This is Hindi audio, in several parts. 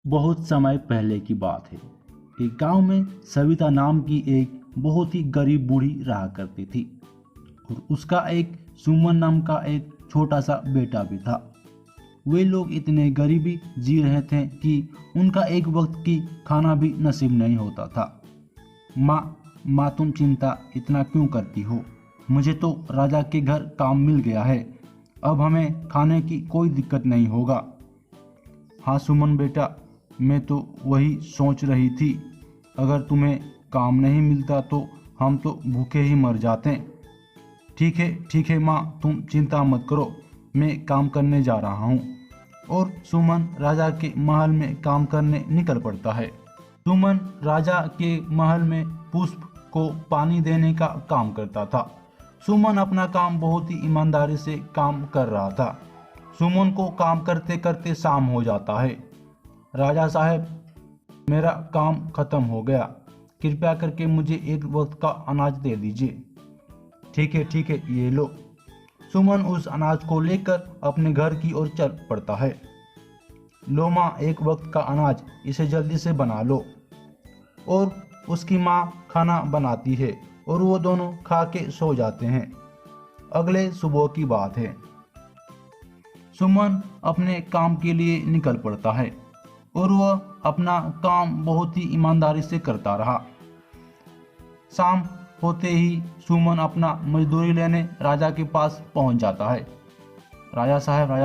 बहुत समय पहले की बात है। एक गांव में सविता नाम की एक बहुत ही गरीब बूढ़ी रहा करती थी और उसका एक सुमन नाम का एक छोटा सा बेटा भी था। वे लोग इतने गरीबी जी रहे थे कि उनका एक वक्त की खाना भी नसीब नहीं होता था। माँ माँ तुम चिंता इतना क्यों करती हो? मुझे तो राजा के घर काम मिल गया है, अब हमें खाने की कोई दिक्कत नहीं होगा। हाँ सुमन बेटा, मैं तो वही सोच रही थी, अगर तुम्हें काम नहीं मिलता तो हम तो भूखे ही मर जाते। ठीक है माँ, तुम चिंता मत करो, मैं काम करने जा रहा हूँ। और सुमन राजा के महल में काम करने निकल पड़ता है। सुमन राजा के महल में पुष्प को पानी देने का काम करता था। सुमन अपना काम बहुत ही ईमानदारी से काम कर रहा था। सुमन को काम करते करते शाम हो जाता है। राजा साहब, मेरा काम खत्म हो गया, कृपया करके मुझे एक वक्त का अनाज दे दीजिए। ठीक है, ये लो। सुमन उस अनाज को लेकर अपने घर की ओर चल पड़ता है। लो माँ, एक वक्त का अनाज, इसे जल्दी से बना लो। और उसकी माँ खाना बनाती है और वो दोनों खा के सो जाते हैं। अगले सुबह की बात है। सुमन अपने काम के लिए निकल पड़ता है और वह अपना काम बहुत ही ईमानदारी से करता रहा। शाम होते ही सुमन अपना मजदूरी लेने राजा के पास पहुंच जाता है। राजा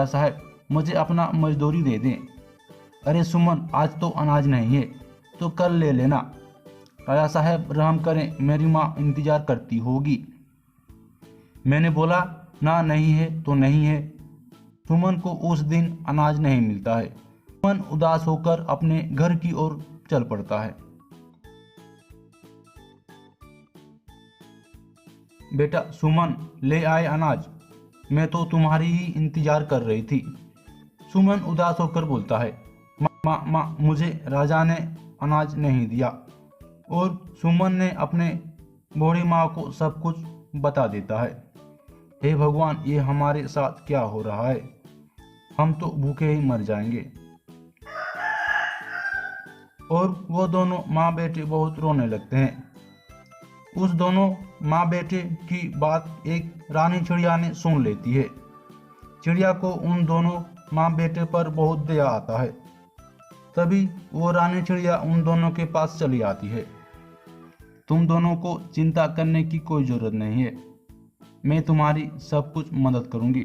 साहब, मुझे अपना मजदूरी दे दें। अरे सुमन, आज तो अनाज नहीं है, तो कल ले लेना। राजा साहब रहम करें, मेरी माँ इंतजार करती होगी। मैंने बोला ना, नहीं है तो नहीं है। सुमन को उस दिन अनाज नहीं मिलता है। सुमन उदास होकर अपने घर की ओर चल पड़ता है। बेटा सुमन, ले आए अनाज, मैं तो तुम्हारी ही इंतजार कर रही थी। सुमन उदास होकर बोलता है, माँ, मुझे राजा ने अनाज नहीं दिया। और सुमन ने अपने बूढ़ी माँ को सब कुछ बता देता है। हे भगवान, ये हमारे साथ क्या हो रहा है? हम तो भूखे ही मर जाएंगे। और वो दोनों माँ बेटे बहुत रोने लगते हैं। उस दोनों माँ बेटे की बात एक रानी चिड़िया ने सुन लेती है। चिड़िया को उन दोनों माँ बेटे पर बहुत दया आता है। तभी वो रानी चिड़िया उन दोनों के पास चली आती है। तुम दोनों को चिंता करने की कोई ज़रूरत नहीं है, मैं तुम्हारी सब कुछ मदद करूंगी।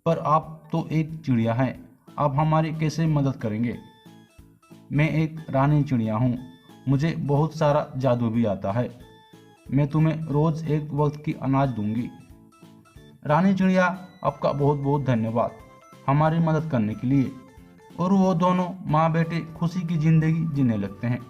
पर आप तो एक चिड़िया हैं, आप हमारी कैसे मदद करेंगे? मैं एक रानी चिड़िया हूँ, मुझे बहुत सारा जादू भी आता है। मैं तुम्हें रोज़ एक वक्त की अनाज दूंगी। रानी चिड़िया, आपका बहुत बहुत धन्यवाद हमारी मदद करने के लिए। और वो दोनों माँ बेटे खुशी की ज़िंदगी जीने लगते हैं।